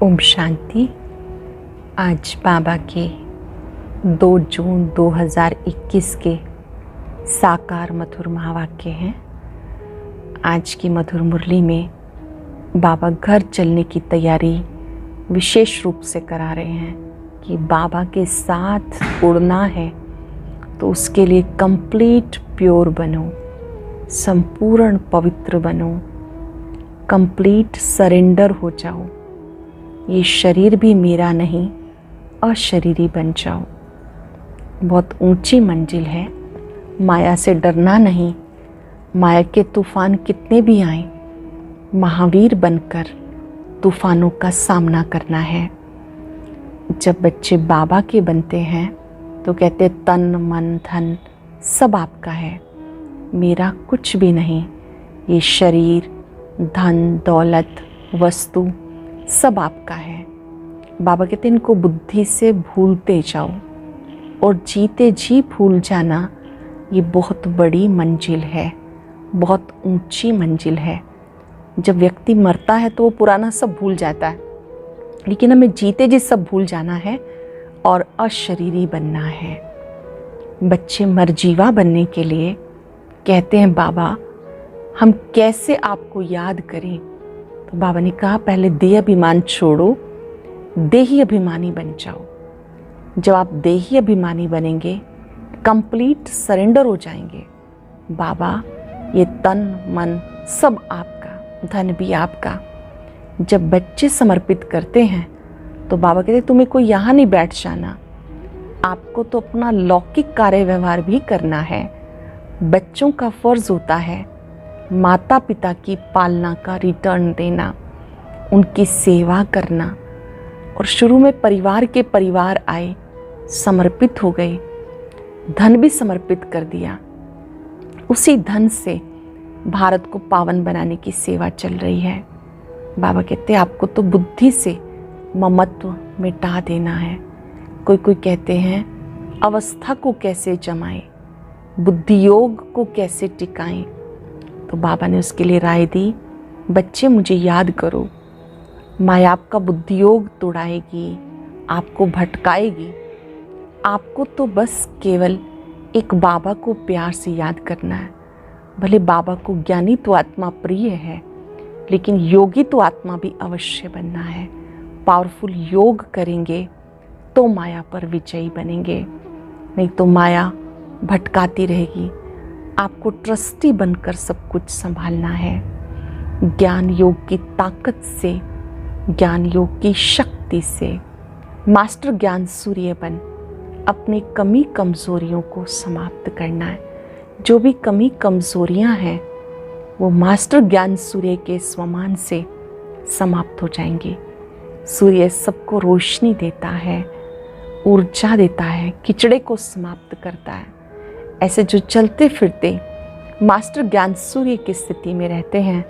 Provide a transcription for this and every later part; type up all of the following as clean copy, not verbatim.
ओम शांति। आज बाबा के 2 जून 2021 के साकार मधुर महावाक्य हैं। आज की मधुर मुरली में बाबा घर चलने की तैयारी विशेष रूप से करा रहे हैं कि बाबा के साथ उड़ना है तो उसके लिए कंप्लीट प्योर बनो, संपूर्ण पवित्र बनो, कंप्लीट सरेंडर हो जाओ। ये शरीर भी मेरा नहीं, अशरीरी बन जाओ। बहुत ऊंची मंजिल है। माया से डरना नहीं। माया के तूफान कितने भी आए, महावीर बनकर तूफानों का सामना करना है। जब बच्चे बाबा के बनते हैं तो कहते तन मन धन सब आपका है, मेरा कुछ भी नहीं। ये शरीर, धन, दौलत, वस्तु सब आपका है। बाबा कहते हैं इनको बुद्धि से भूलते जाओ और जीते जी भूल जाना। ये बहुत बड़ी मंजिल है, बहुत ऊंची मंजिल है। जब व्यक्ति मरता है तो वो पुराना सब भूल जाता है, लेकिन हमें जीते जी सब भूल जाना है और अशरीरी बनना है। बच्चे मरजीवा बनने के लिए कहते हैं बाबा हम कैसे आपको याद करें। तो बाबा ने कहा पहले देह अभिमान छोड़ो, देही अभिमानी बन जाओ। जब आप देही अभिमानी बनेंगे, कंप्लीट सरेंडर हो जाएंगे। बाबा ये तन मन सब आपका, धन भी आपका। जब बच्चे समर्पित करते हैं तो बाबा कहते तुम्हें कोई यहाँ नहीं बैठ जाना, आपको तो अपना लौकिक कार्य व्यवहार भी करना है। बच्चों का फर्ज होता है माता पिता की पालना का रिटर्न देना, उनकी सेवा करना। और शुरू में परिवार के परिवार आए, समर्पित हो गए, धन भी समर्पित कर दिया। उसी धन से भारत को पावन बनाने की सेवा चल रही है। बाबा कहते हैं आपको तो बुद्धि से ममत्व मिटा देना है। कोई कोई कहते हैं अवस्था को कैसे जमाएं, बुद्धि योग को कैसे टिकाएं। तो बाबा ने उसके लिए राय दी, बच्चे मुझे याद करो। माया आपका बुद्धि योग तोड़ाएगी, आपको भटकाएगी। आपको तो बस केवल एक बाबा को प्यार से याद करना है। भले बाबा को ज्ञानी तो आत्मा प्रिय है, लेकिन योगी तो आत्मा भी अवश्य बनना है। पावरफुल योग करेंगे तो माया पर विजयी बनेंगे, नहीं तो माया भटकाती रहेगी। आपको ट्रस्टी बनकर सब कुछ संभालना है। ज्ञान योग की ताकत से, ज्ञान योग की शक्ति से मास्टर ज्ञान सूर्य बन अपनी कमी कमजोरियों को समाप्त करना है। जो भी कमी कमजोरियां हैं वो मास्टर ज्ञान सूर्य के स्वमान से समाप्त हो जाएंगी। सूर्य सबको रोशनी देता है, ऊर्जा देता है, कीचड़े को समाप्त करता है। ऐसे जो चलते फिरते मास्टर ज्ञान सूर्य की स्थिति में रहते हैं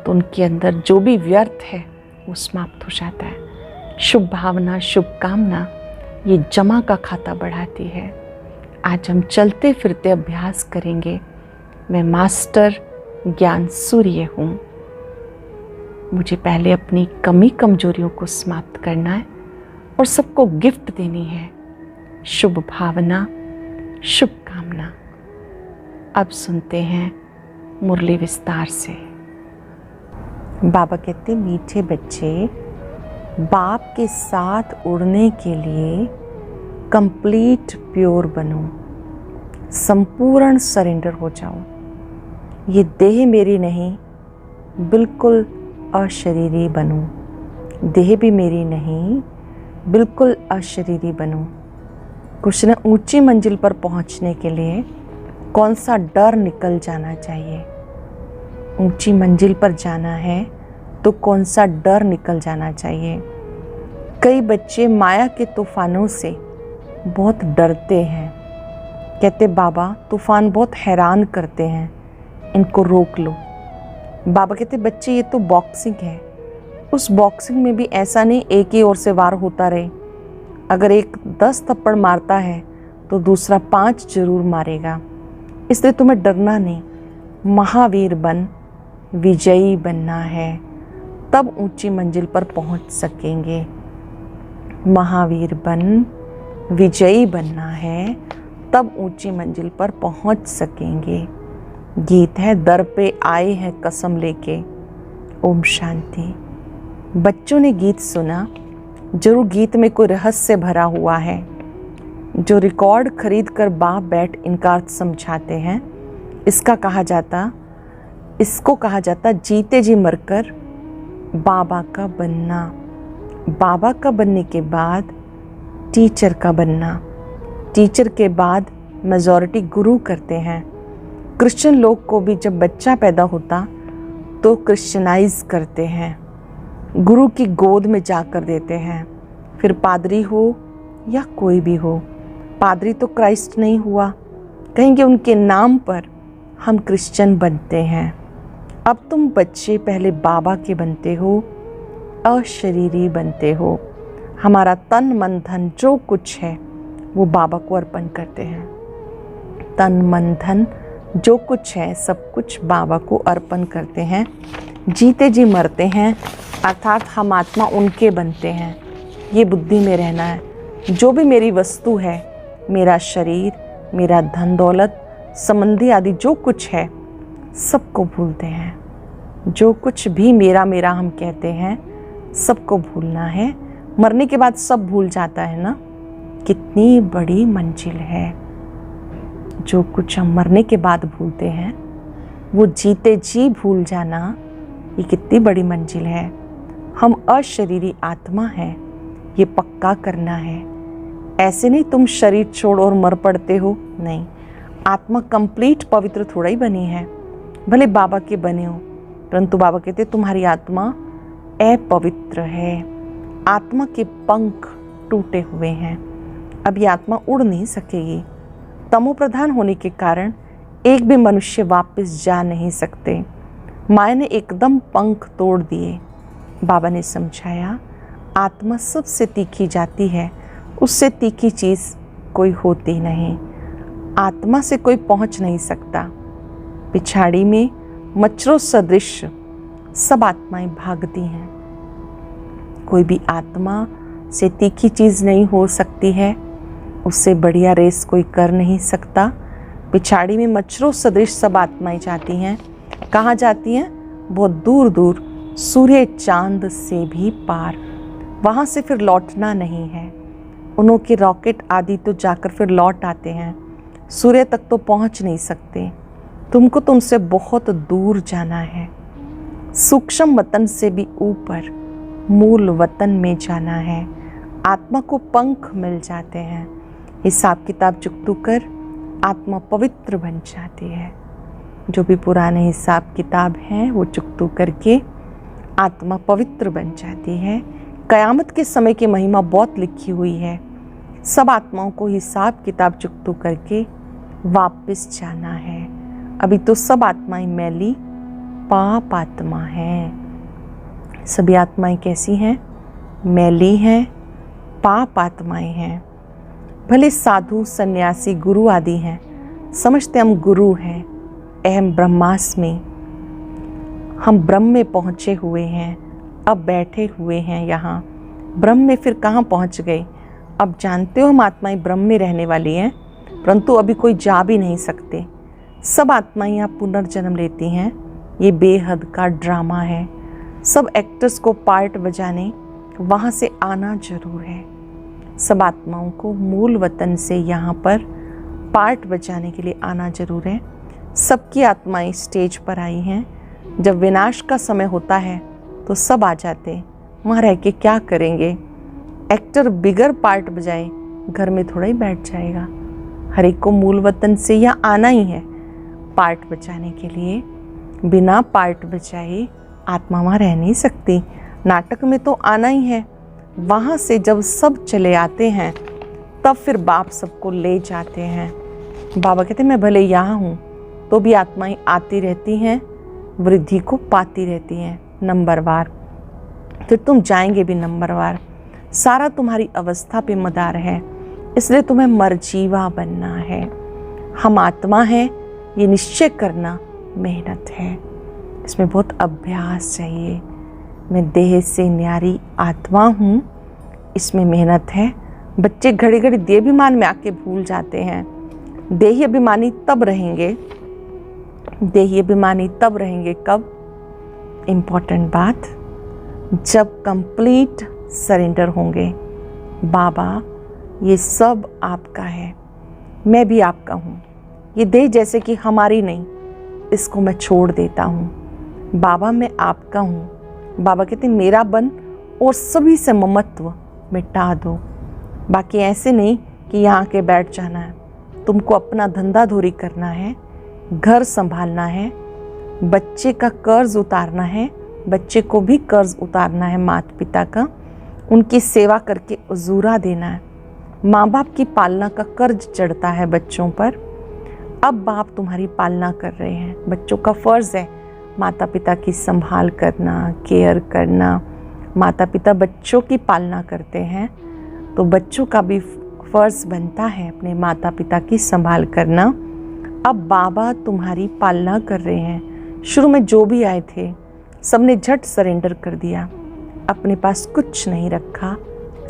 तो उनके अंदर जो भी व्यर्थ है वो समाप्त हो जाता है। शुभ भावना, शुभकामना ये जमा का खाता बढ़ाती है। आज हम चलते फिरते अभ्यास करेंगे, मैं मास्टर ज्ञान सूर्य हूँ। मुझे पहले अपनी कमी कमजोरियों को समाप्त करना है और सबको गिफ्ट देनी है। शुभ भावना, शुभकामना। अब सुनते हैं मुरली विस्तार से। बाबा कहते मीठे बच्चे बाप के साथ उड़ने के लिए कंप्लीट प्योर बनो, संपूर्ण सरेंडर हो जाओ। ये देह मेरी नहीं, बिल्कुल अशरीरी बनो। देह भी मेरी नहीं, बिल्कुल अशरीरी बनो। कुछ न ऊंची मंजिल पर पहुंचने के लिए कौन सा डर निकल जाना चाहिए। ऊंची मंजिल पर जाना है तो कौन सा डर निकल जाना चाहिए। कई बच्चे माया के तूफानों से बहुत डरते हैं। कहते बाबा तूफान बहुत हैरान करते हैं, इनको रोक लो। बाबा कहते बच्चे ये तो बॉक्सिंग है। उस बॉक्सिंग में भी ऐसा नहीं एक ही ओर से वार होता रहे। अगर एक 10 थप्पड़ मारता है तो दूसरा 5 जरूर मारेगा। इसलिए तुम्हें डरना नहीं, महावीर बन विजयी बनना है। तब ऊंची मंजिल पर पहुंच सकेंगे। महावीर बन विजयी बनना है, तब ऊंची मंजिल पर पहुंच सकेंगे। गीत है दर पे आए हैं कसम लेके। ओम शांति। बच्चों ने गीत सुना, जरूर गीत में कोई रहस्य भरा हुआ है। जो रिकॉर्ड खरीद कर बाप बैठ इनका अर्थ समझाते हैं, इसको कहा जाता जीते जी मरकर बाबा का बनना। बाबा का बनने के बाद टीचर का बनना, टीचर के बाद मेजॉरिटी गुरु करते हैं। क्रिश्चियन लोग को भी जब बच्चा पैदा होता तो क्रिश्चियनाइज करते हैं, गुरु की गोद में जाकर देते हैं। फिर पादरी हो या कोई भी हो, पादरी तो क्राइस्ट नहीं हुआ, कहेंगे उनके नाम पर हम क्रिश्चियन बनते हैं। अब तुम बच्चे पहले बाबा के बनते हो, अशरीरी बनते हो। हमारा तन मन धन जो कुछ है वो बाबा को अर्पण करते हैं। तन मन धन जो कुछ है सब कुछ बाबा को अर्पण करते हैं। जीते जी मरते हैं, अर्थात हम आत्मा उनके बनते हैं। ये बुद्धि में रहना है। जो भी मेरी वस्तु है, मेरा शरीर, मेरा धन दौलत, संबंधी आदि जो कुछ है, सबको भूलते हैं। जो कुछ भी मेरा मेरा हम कहते हैं, सबको भूलना है। मरने के बाद सब भूल जाता है ना। कितनी बड़ी मंजिल है। जो कुछ हम मरने के बाद भूलते हैं, वो जीते जी भूल जाना, ये कितनी बड़ी मंजिल है। हम अशरीरी आत्मा हैं, ये पक्का करना है। ऐसे नहीं तुम शरीर छोड़ और मर पड़ते हो, नहीं। आत्मा कंप्लीट पवित्र थोड़ा ही बनी है, भले बाबा के बने हो, परंतु बाबा कहते तुम्हारी आत्मा अपवित्र है। आत्मा के पंख टूटे हुए हैं, अब ये आत्मा उड़ नहीं सकेगी। तमो प्रधान होने के कारण एक भी मनुष्य वापस जा नहीं सकते। माया ने एकदम पंख तोड़ दिए। बाबा ने समझाया आत्मा सबसे तीखी जाती है, उससे तीखी चीज़ कोई होती नहीं। आत्मा से कोई पहुंच नहीं सकता। पिछाड़ी में मच्छरों सदृश सब आत्माएं भागती हैं। कोई भी आत्मा से तीखी चीज़ नहीं हो सकती है, उससे बढ़िया रेस कोई कर नहीं सकता। पिछाड़ी में मच्छरों सदृश सब आत्माएं जाती हैं। कहाँ जाती हैं? बहुत दूर दूर, सूर्य चांद से भी पार। वहाँ से फिर लौटना नहीं है। उन्हों के रॉकेट आदि तो जाकर फिर लौट आते हैं, सूर्य तक तो पहुँच नहीं सकते। तुमको तुमसे बहुत दूर जाना है। सूक्ष्म वतन से भी ऊपर मूल वतन में जाना है। आत्मा को पंख मिल जाते हैं। हिसाब किताब चुकतू कर आत्मा पवित्र बन जाती है। जो भी पुराने हिसाब किताब हैं वो चुकतू करके आत्मा पवित्र बन जाती है। कयामत के समय की महिमा बहुत लिखी हुई है। सब आत्माओं को हिसाब किताब चुकतू करके वापस जाना है। अभी तो सब आत्माएं मैली पाप आत्मा हैं। सभी आत्माएं कैसी हैं? मैली हैं, पाप आत्माएं हैं। भले साधु सन्यासी गुरु आदि हैं, समझते हम गुरु हैं। अहम ब्रह्मास्मि, हम ब्रह्म में पहुँचे हुए हैं, अब बैठे हुए हैं यहाँ। ब्रह्म में फिर कहाँ पहुँच गए? अब जानते हो हम आत्माएं ब्रह्म में रहने वाली हैं, परंतु अभी कोई जा भी नहीं सकते। सब आत्माएं यहाँ पुनर्जन्म लेती हैं। ये बेहद का ड्रामा है। सब एक्टर्स को पार्ट बजाने वहाँ से आना जरूर है। सब आत्माओं को मूल वतन से यहाँ पर पार्ट बजाने के लिए आना जरूर है। सबकी आत्माएं स्टेज पर आई हैं। जब विनाश का समय होता है तो सब आ जाते। वहाँ रह के क्या करेंगे? एक्टर बिगर पार्ट बजाए घर में थोड़ा ही बैठ जाएगा। हर एक को मूल वतन से यहाँ आना ही है पार्ट बजाने के लिए। बिना पार्ट बजाए आत्मा वहाँ रह नहीं सकती। नाटक में तो आना ही है। वहाँ से जब सब चले आते हैं तब फिर बाप सबको ले जाते हैं। बाबा कहते हैं मैं भले यहाँ हूँ तो भी आत्माएं आती रहती हैं, वृद्धि को पाती रहती हैं नंबरवार। फिर तुम जाएंगे भी नंबरवार। सारा तुम्हारी अवस्था पे मदार है, इसलिए तुम्हें मरजीवा बनना है। हम आत्मा हैं, ये निश्चय करना मेहनत है। इसमें बहुत अभ्यास चाहिए। मैं देह से न्यारी आत्मा हूँ, इसमें मेहनत है। बच्चे घड़ी घड़ी देहाभिमान में आके भूल जाते हैं। देही अभिमानी तब रहेंगे, देही अभिमानी तब रहेंगे कब? इम्पोर्टेंट बात, जब कंप्लीट सरेंडर होंगे। बाबा ये सब आपका है, मैं भी आपका हूँ। ये देह जैसे कि हमारी नहीं, इसको मैं छोड़ देता हूँ। बाबा मैं आपका हूँ। बाबा कहते मेरा बन और सभी से ममत्व मिटा दो। बाकी ऐसे नहीं कि यहाँ के बैठ जाना है, तुमको अपना धंधा धोरी करना है, घर संभालना है, बच्चे का कर्ज उतारना है, बच्चे को भी कर्ज उतारना है माता पिता का, उनकी सेवा करके उजूरा देना है। माँ बाप की पालना का कर्ज चढ़ता है बच्चों पर। अब बाप तुम्हारी पालना कर रहे हैं, बच्चों का फर्ज है माता पिता की संभाल करना, केयर करना। माता पिता बच्चों की पालना करते हैं तो बच्चों का भी फर्ज बनता है अपने माता पिता की संभाल करना। अब बाबा तुम्हारी पालना कर रहे हैं। शुरू में जो भी आए थे सबने झट सरेंडर कर दिया, अपने पास कुछ नहीं रखा,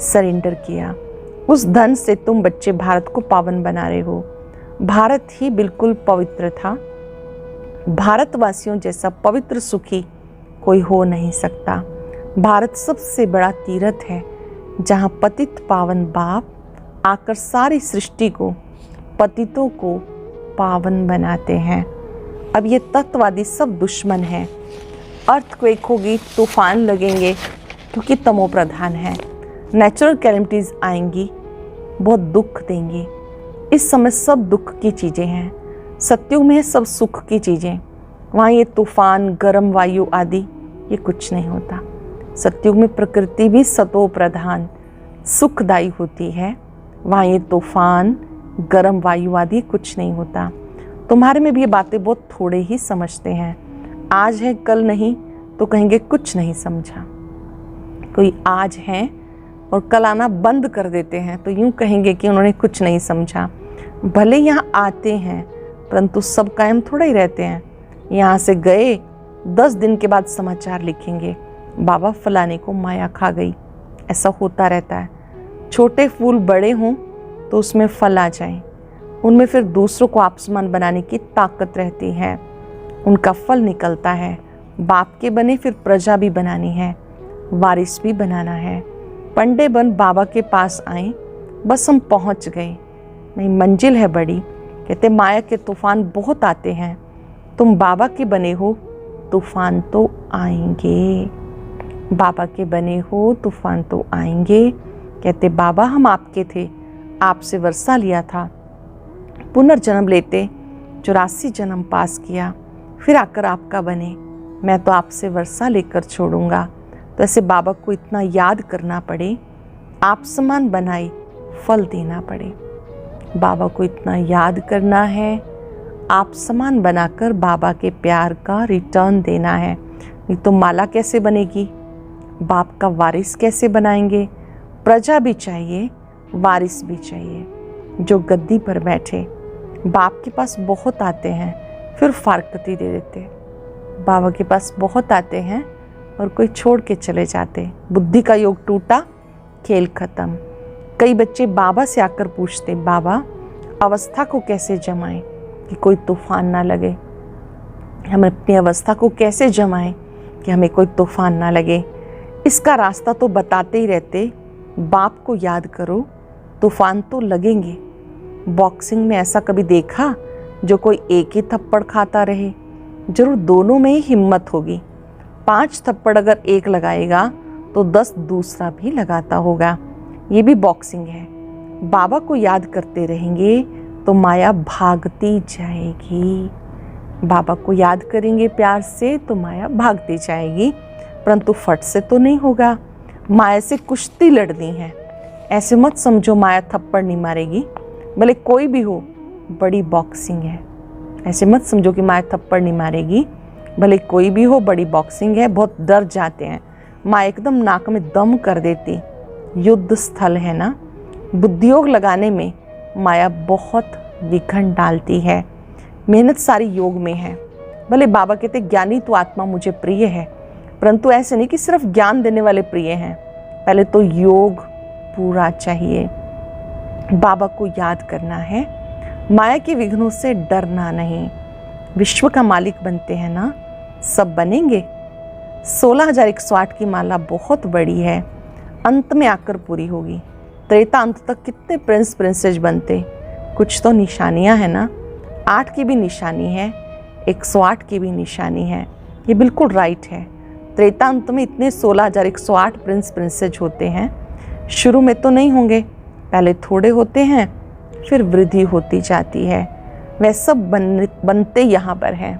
सरेंडर किया। उस धन से तुम बच्चे भारत को पावन बना रहे हो। भारत ही बिल्कुल पवित्र था। भारतवासियों जैसा पवित्र सुखी कोई हो नहीं सकता। भारत सबसे बड़ा तीर्थ है जहाँ पतित पावन बाप आकर सारी सृष्टि को, पतितों को पावन बनाते हैं। अब ये तत्ववादी सब दुश्मन हैं। अर्थक्वेक होगी, तूफान लगेंगे क्योंकि तमो प्रधान है। नेचुरल कैलेमिटीज आएंगी, बहुत दुख देंगी। इस समय सब दुख की चीज़ें हैं। सत्युग में सब सुख की चीज़ें। वहाँ ये तूफान, गर्म वायु आदि ये कुछ नहीं होता। सत्युग में प्रकृति भी सतो प्रधान सुखदायी होती है। वहाँ ये तूफान, गर्म वायु आदि कुछ नहीं होता। तुम्हारे में भी ये बातें बहुत थोड़े ही समझते हैं। आज है कल नहीं तो कहेंगे कुछ नहीं समझा। कोई आज है और कल आना बंद कर देते हैं तो यूं कहेंगे कि उन्होंने कुछ नहीं समझा। भले यहाँ आते हैं परंतु सब कायम थोड़ा ही रहते हैं। यहाँ से गए 10 दिन के बाद समाचार लिखेंगे, बाबा फलाने को माया खा गई। ऐसा होता रहता है। छोटे फूल बड़े हों तो उसमें फल आ जाए, उनमें फिर दूसरों को आपसमान बनाने की ताकत रहती है। उनका फल निकलता है। बाप के बने फिर प्रजा भी बनानी है, वारिस भी बनाना है। पंडे बन बाबा के पास आए, बस हम पहुंच गए। नहीं, मंजिल है बड़ी। कहते माया के तूफान बहुत आते हैं, तुम बाबा के बने हो तूफान तो आएंगे। बाबा के बने हो तूफान तो आएंगे। कहते बाबा हम आपके थे, आपसे वर्षा लिया था, पुनर्जन्म लेते 84 जन्म पास किया, फिर आकर आपका बने। मैं तो आपसे वर्षा लेकर छोड़ूंगा। तो ऐसे बाबा को इतना याद करना पड़े, आप समान बनाए फल देना पड़े। बाबा को इतना याद करना है, आप समान बनाकर बाबा के प्यार का रिटर्न देना है। नहीं तो माला कैसे बनेगी? बाप का वारिस कैसे बनाएंगे? प्रजा भी चाहिए, वारिस भी चाहिए जो गद्दी पर बैठे। बाप के पास बहुत आते हैं फिर फारकती दे देते। बाबा के पास बहुत आते हैं और कोई छोड़ के चले जाते। बुद्धि का योग टूटा, खेल खत्म। कई बच्चे बाबा से आकर पूछते, बाबा अवस्था को कैसे जमाएं कि कोई तूफान ना लगे? हम अपनी अवस्था को कैसे जमाएं कि हमें कोई तूफान ना लगे? इसका रास्ता तो बताते ही रहते। बाप को याद करो, तूफान तो लगेंगे। बॉक्सिंग में ऐसा कभी देखा जो कोई एक ही थप्पड़ खाता रहे? जरूर दोनों में ही हिम्मत होगी। 5 थप्पड़ अगर एक लगाएगा तो 10 दूसरा भी लगाता होगा। ये भी बॉक्सिंग है। बाबा को याद करते रहेंगे तो माया भागती जाएगी। बाबा को याद करेंगे प्यार से तो माया भागती जाएगी, परंतु फट से तो नहीं होगा। माया से कुश्ती लड़नी है। ऐसे मत समझो माया थप्पड़ नहीं मारेगी, भले कोई भी हो, बड़ी बॉक्सिंग है। ऐसे मत समझो कि माया थप्पड़ नहीं मारेगी, भले कोई भी हो, बड़ी बॉक्सिंग है। बहुत डर जाते हैं, माया एकदम नाक में दम कर देती। युद्ध स्थल है ना, बुद्धियोग लगाने में माया बहुत विघन डालती है। मेहनत सारी योग में है। भले बाबा कहते ज्ञानी तो आत्मा मुझे प्रिय है, परंतु ऐसे नहीं कि सिर्फ ज्ञान देने वाले प्रिय हैं, पहले तो योग पूरा चाहिए। बाबा को याद करना है, माया के विघ्नों से डरना नहीं। विश्व का मालिक बनते हैं ना, सब बनेंगे। 16,108 की माला बहुत बड़ी है, अंत में आकर पूरी होगी। त्रेता अंत तक कितने प्रिंस प्रिंसेस बनते, कुछ तो निशानियां हैं ना। 8 की भी निशानी है, 108 की भी निशानी है, ये बिल्कुल राइट है। त्रेता अंत में इतने 16,108 प्रिंस प्रिंसेस होते हैं। शुरू में तो नहीं होंगे, पहले थोड़े होते हैं, फिर वृद्धि होती जाती है। वह सब बनते यहाँ पर हैं,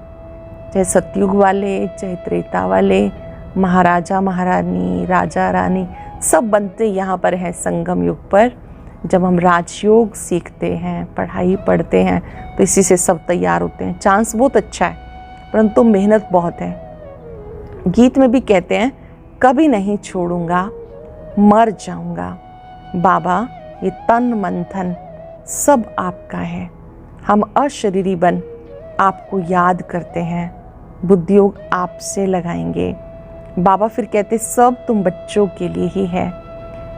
चाहे सतयुग वाले, चाहे त्रेता वाले, महाराजा महारानी, राजा रानी, सब बनते यहाँ पर हैं संगम युग पर। जब हम राजयोग सीखते हैं, पढ़ाई पढ़ते हैं, तो इसी से सब तैयार होते हैं। चांस बहुत अच्छा है, परंतु मेहनत बहुत है। गीत में भी कहते हैं, कभी नहीं छोड़ूंगा, मर जाऊंगा। बाबा ये तन मन धन सब आपका है। हम अशरीरी बन आपको याद करते हैं, बुद्धियोग आपसे लगाएंगे। बाबा फिर कहते, सब तुम बच्चों के लिए ही है।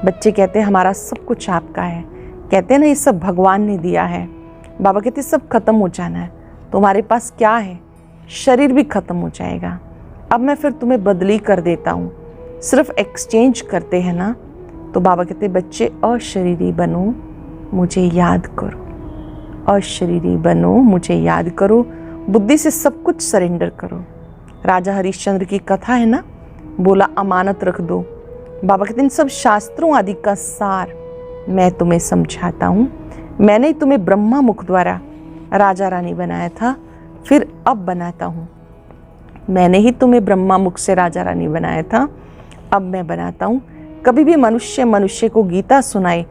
बच्चे कहते हैं हमारा सब कुछ आपका है। कहते हैं ना, ये सब भगवान ने दिया है। बाबा कहते सब खत्म हो जाना है, तुम्हारे पास क्या है, शरीर भी खत्म हो जाएगा। अब मैं फिर तुम्हें बदली कर देता हूँ, सिर्फ एक्सचेंज करते हैं ना। तो बाबा कहते बच्चे अशरीरी बनो, मुझे याद करो। अशरीरी बनो, मुझे याद करो, बुद्धि से सब कुछ सरेंडर करो। राजा हरिश्चंद्र की कथा है ना, बोला अमानत रख दो। बाबा कहते इन सब शास्त्रों आदि का सार मैं तुम्हें समझाता हूँ। मैंने तुम्हें ब्रह्मा मुख द्वारा राजा रानी बनाया था, फिर अब बनाता हूँ। मैंने ही तुम्हें ब्रह्मा मुख से राजा रानी बनाया था, अब मैं बनाता हूँ। कभी भी मनुष्य मनुष्य को गीता सुनाए,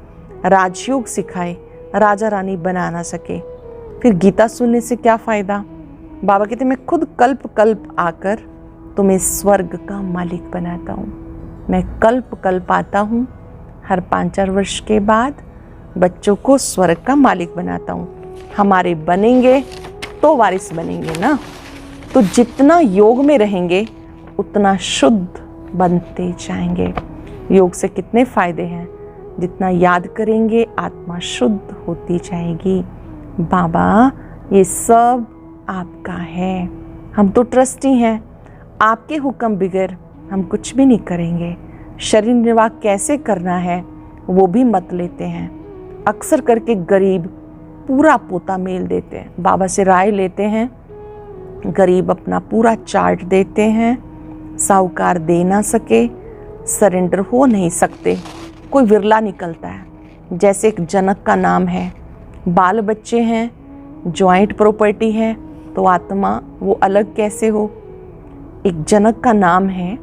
राजयोग सिखाए, राजा रानी बना ना सके, फिर गीता सुनने से क्या फ़ायदा। बाबा कहते मैं खुद कल्प कल्प आकर तुम्हें स्वर्ग का मालिक बनाता हूँ। मैं कल्प कल्प आता हूँ, हर 5-4 वर्ष के बाद बच्चों को स्वर्ग का मालिक बनाता हूँ। हमारे बनेंगे तो वारिस बनेंगे ना। तो जितना योग में रहेंगे उतना शुद्ध बनते जाएंगे। योग से कितने फायदे हैं, जितना याद करेंगे आत्मा शुद्ध होती जाएगी। बाबा ये सब आपका है, हम तो ट्रस्टी हैं, आपके हुक्म बगैर हम कुछ भी नहीं करेंगे। शरीर निर्वाह कैसे करना है वो भी मत लेते हैं। अक्सर करके गरीब पूरा पोता मेल देते हैं, बाबा से राय लेते हैं, गरीब अपना पूरा चार्ट देते हैं। साहूकार दे ना सके, सरेंडर हो नहीं सकते, कोई विरला निकलता है। जैसे एक जनक का नाम है, बाल बच्चे हैं, जॉइंट प्रॉपर्टी है, तो आत्मा वो अलग कैसे हो। एक जनक का नाम है,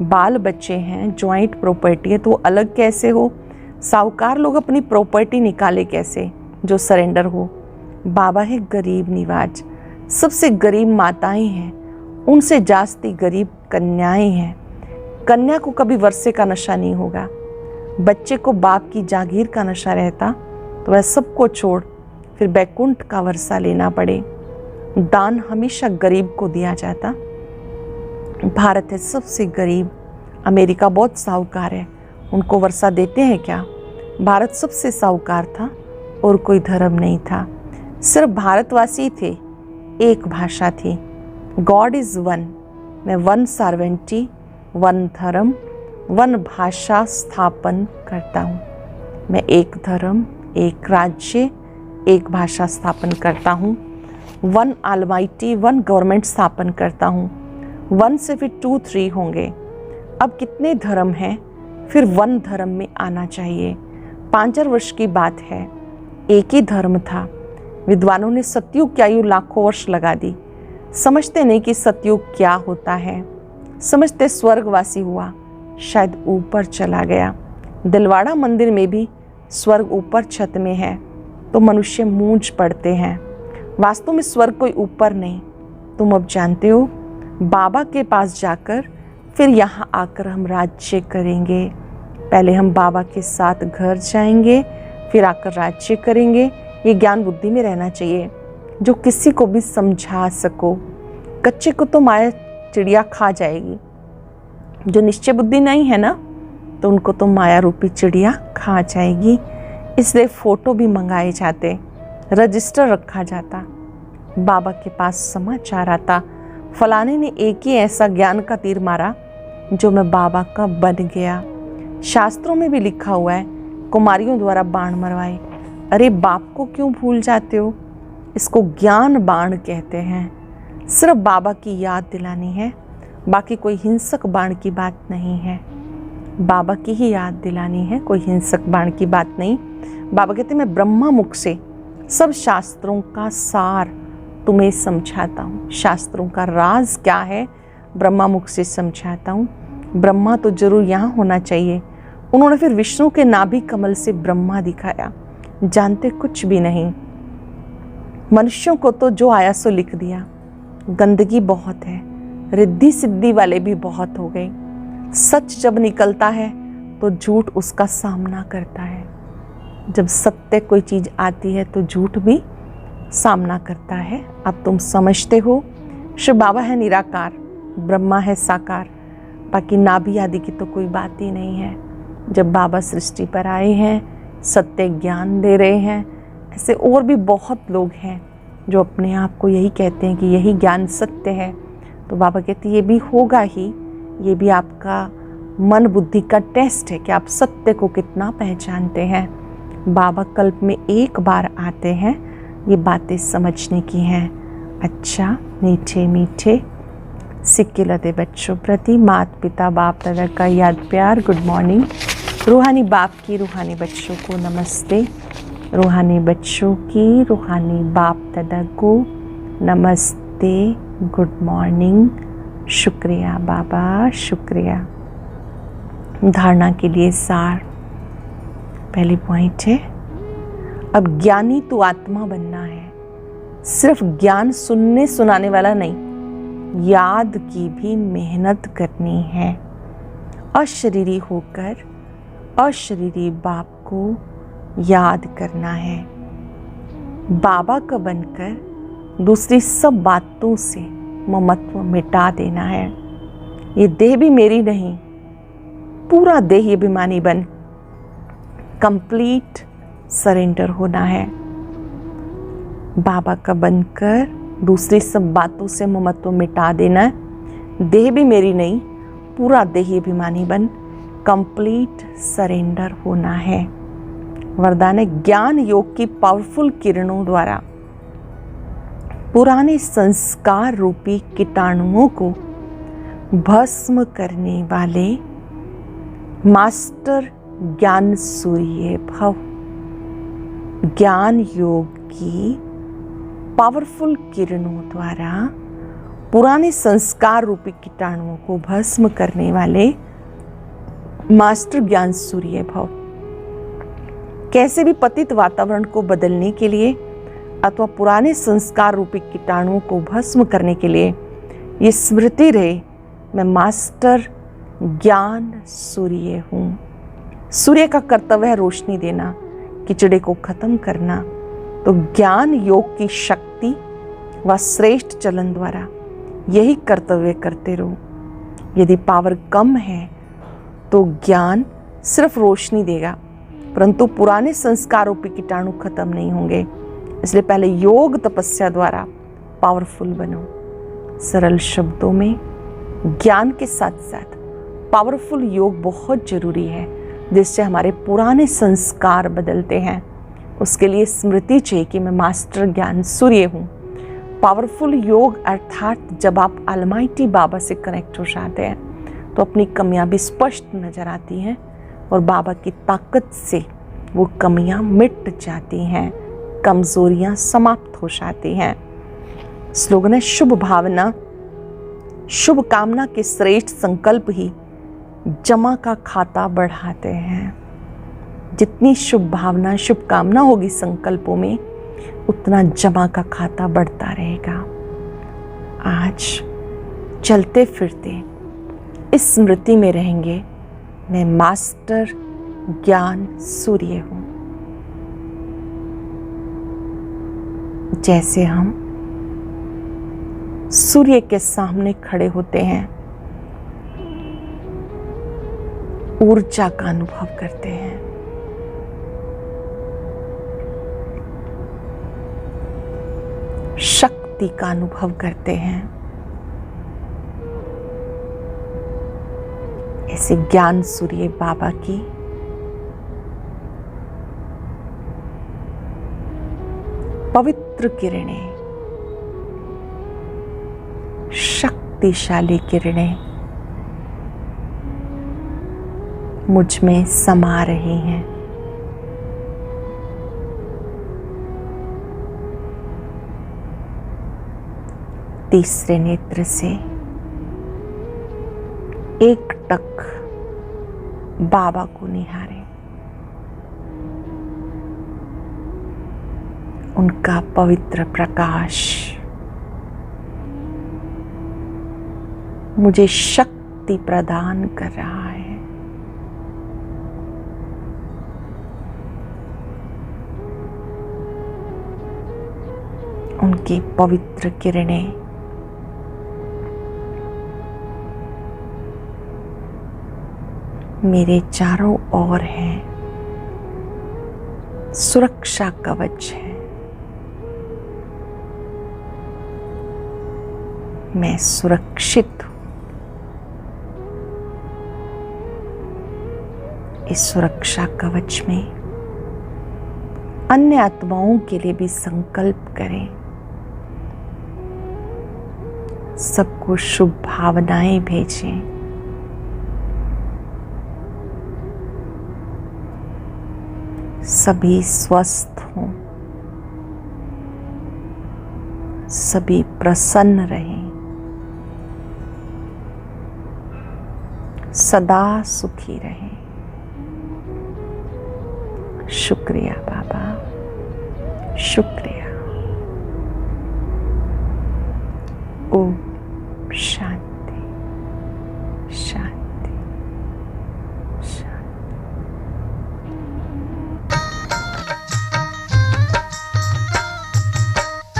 बाल बच्चे हैं, जॉइंट प्रॉपर्टी है, तो वो अलग कैसे हो। साहूकार लोग अपनी प्रॉपर्टी निकाले कैसे, जो सरेंडर हो। बाबा है गरीब निवाज, सबसे गरीब माताएं हैं, उनसे जास्ती गरीब कन्याएं हैं। कन्या को कभी वर्षे का नशा नहीं होगा। बच्चे को बाप की जागीर का नशा रहता तो वह सबको छोड़ फिर बैकुंठ का वर्षा लेना पड़े। दान हमेशा गरीब को दिया जाता। भारत है सबसे गरीब, अमेरिका बहुत साहूकार है, उनको वर्षा देते हैं क्या। भारत सबसे साहूकार था और कोई धर्म नहीं था, सिर्फ भारतवासी थे, एक भाषा थी। गॉड इज़ वन, मैं वन सार्वेंटी, वन धर्म, वन भाषा स्थापन करता हूँ। मैं एक धर्म, एक राज्य, एक भाषा स्थापन करता हूँ। वन ऑलमाइटी, वन गवर्नमेंट स्थापन करता हूँ। वन से फिर 2-3 होंगे। अब कितने धर्म हैं, फिर वन धर्म में आना चाहिए। 5 वर्ष की बात है, एक ही धर्म था। विद्वानों ने सतयुग की आयु लाखों वर्ष लगा दी। समझते नहीं कि सतयुग क्या होता है, समझते स्वर्गवासी हुआ, शायद ऊपर चला गया। दिलवाड़ा मंदिर में भी स्वर्ग ऊपर छत में है, तो मनुष्य मूंझ पड़ते हैं। वास्तव में स्वर्ग कोई ऊपर नहीं, तुम अब जानते हो। बाबा के पास जाकर फिर यहाँ आकर हम राज्य करेंगे। पहले हम बाबा के साथ घर जाएंगे, फिर आकर राज्य करेंगे। ये ज्ञान बुद्धि में रहना चाहिए, जो किसी को भी समझा सको। कच्चे को तो माया चिड़िया खा जाएगी, जो निश्चय बुद्धि नहीं है ना, तो उनको तो माया रूपी चिड़िया खा जाएगी। इसलिए फ़ोटो भी मंगाए जाते, रजिस्टर रखा जाता। बाबा के पास समाचार आता, फलाने ने एक ही ऐसा ज्ञान का तीर मारा जो मैं बाबा का बन गया। शास्त्रों में भी लिखा हुआ है, कुमारियों द्वारा बाण मरवाए। अरे बाप को क्यों भूल जाते हो? इसको ज्ञान बाण कहते हैं। सिर्फ बाबा की याद दिलानी है, बाकी कोई हिंसक बाण की बात नहीं है। बाबा की ही याद दिलानी है, कोई हिंसक बाण की बात नहीं। बाबा कहते मैं ब्रह्मा मुख से सब शास्त्रों का सार तुम्हें समझाता हूँ। शास्त्रों का राज क्या है ब्रह्मा मुख से समझाता हूँ। ब्रह्मा तो जरूर यहाँ होना चाहिए। उन्होंने फिर विष्णु के नाभि कमल से ब्रह्मा दिखाया। जानते कुछ भी नहीं, मनुष्यों को तो जो आया सो लिख दिया। गंदगी बहुत है, रिद्धि सिद्धि वाले भी बहुत हो गए। सच जब निकलता है तो झूठ उसका सामना करता है। जब सत्य कोई चीज आती है तो झूठ भी सामना करता है। अब तुम समझते हो, शिव बाबा है निराकार, ब्रह्मा है साकार, बाकी नाभि आदि की तो कोई बात ही नहीं है। जब बाबा सृष्टि पर आए हैं, सत्य ज्ञान दे रहे हैं। ऐसे और भी बहुत लोग हैं जो अपने आप को यही कहते हैं कि यही ज्ञान सत्य है। तो बाबा कहते ये भी होगा ही, ये भी आपका मन बुद्धि का टेस्ट है कि आप सत्य को कितना पहचानते हैं। बाबा कल्प में एक बार आते हैं, ये बातें समझने की हैं। अच्छा, मीठे मीठे सिक्के लदे बच्चों प्रति माता पिता बाप दादा का याद प्यार, गुड मॉर्निंग। रूहानी बाप की रूहानी बच्चों को नमस्ते। रूहानी बच्चों की रूहानी बाप दादा को नमस्ते, गुड मॉर्निंग। शुक्रिया बाबा, शुक्रिया। धारणा के लिए सार, पहली पॉइंट है, अब ज्ञानी तो आत्मा बनना है। सिर्फ ज्ञान सुनने सुनाने वाला नहीं, याद की भी मेहनत करनी है। अशरीरी होकर अशरीरी बाप को याद करना है। बाबा का बनकर दूसरी सब बातों से ममत्व मिटा देना है। ये देह भी मेरी नहीं, पूरा देह अभिमानी बन कंप्लीट सरेंडर होना है। बाबा का बनकर दूसरी सब बातों से ममत्व मिटा देना। देह भी मेरी नहीं, पूरा देह अभिमानी बन कंप्लीट सरेंडर होना है। वरदान है, ज्ञान योग की पावरफुल किरणों द्वारा पुराने संस्कार रूपी कीटाणुओं को भस्म करने वाले मास्टर ज्ञान सूर्य भव। ज्ञान योग की पावरफुल किरणों द्वारा पुराने संस्कार रूपी कीटाणुओं को भस्म करने वाले मास्टर ज्ञान सूर्य भव। कैसे भी पतित वातावरण को बदलने के लिए अथवा पुराने संस्कार रूपी कीटाणुओं को भस्म करने के लिए ये स्मृति रहे, मैं मास्टर ज्ञान सूर्य हूँ। सूर्य का कर्तव्य है रोशनी देना, कीचड़े को खत्म करना। तो ज्ञान योग की शक्ति व श्रेष्ठ चलन द्वारा यही कर्तव्य करते रहो। यदि पावर कम है तो ज्ञान सिर्फ रोशनी देगा, परंतु पुराने संस्कार रूपी कीटाणु खत्म नहीं होंगे। इसलिए पहले योग तपस्या द्वारा पावरफुल बनो। सरल शब्दों में ज्ञान के साथ साथ पावरफुल योग बहुत जरूरी है, जिससे हमारे पुराने संस्कार बदलते हैं। उसके लिए स्मृति चाहिए कि मैं मास्टर ज्ञान सूर्य हूँ। पावरफुल योग अर्थात जब आप अलमाइटी बाबा से कनेक्ट हो जाते हैं तो अपनी कमियां भी स्पष्ट नजर आती हैं और बाबा की ताकत से वो कमियां मिट जाती हैं, कमजोरियां समाप्त हो जाती हैं। स्लोगन है, शुभ भावना शुभ कामना के श्रेष्ठ संकल्प ही जमा का खाता बढ़ाते हैं। जितनी शुभ भावना शुभ कामना होगी संकल्पों में, उतना जमा का खाता बढ़ता रहेगा। आज चलते फिरते इस स्मृति में रहेंगे, मैं मास्टर ज्ञान सूर्य हूं। जैसे हम सूर्य के सामने खड़े होते हैं, ऊर्जा का अनुभव करते हैं। शक्ति का अनुभव करते हैं। ऐसे ज्ञान सूर्य बाबा की पवित्र किरणें, शक्तिशाली किरणें मुझ में समा रही हैं। तीसरे नेत्र से एकटक बाबा को निहारें। उनका पवित्र प्रकाश मुझे शक्ति प्रदान कर रहा है। उनकी पवित्र किरणें मेरे चारों ओर हैं, सुरक्षा कवच है। मैं सुरक्षित हूं। इस सुरक्षा कवच में अन्य आत्माओं के लिए भी संकल्प करें। सबको शुभ भावनाएं भेजें। सभी स्वस्थ हों, सभी प्रसन्न रहें, सदा सुखी रहें। शुक्रिया बाबा, शुक्रिया। ओम शांति शांति शांति।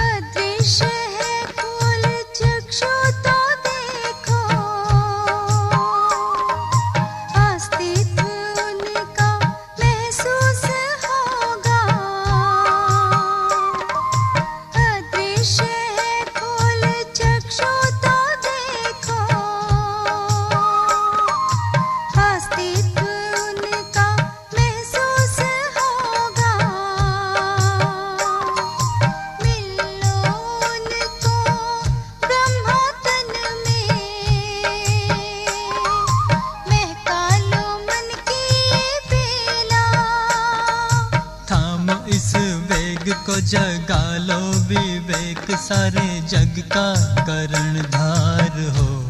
अदृश्य है फूल चक्षु तो देखो, अस्तित्व उनका महसूस होगा। अदृश्य है फूल चक्षु तो देखो, अस्तित्व उनका महसूस होगा। मिलो उनको ब्रह्मा तन में, महका लो मन की ये बेला। थामो इस वेग को, जगा लो विवेक, सारे जग का कर्णधार हो।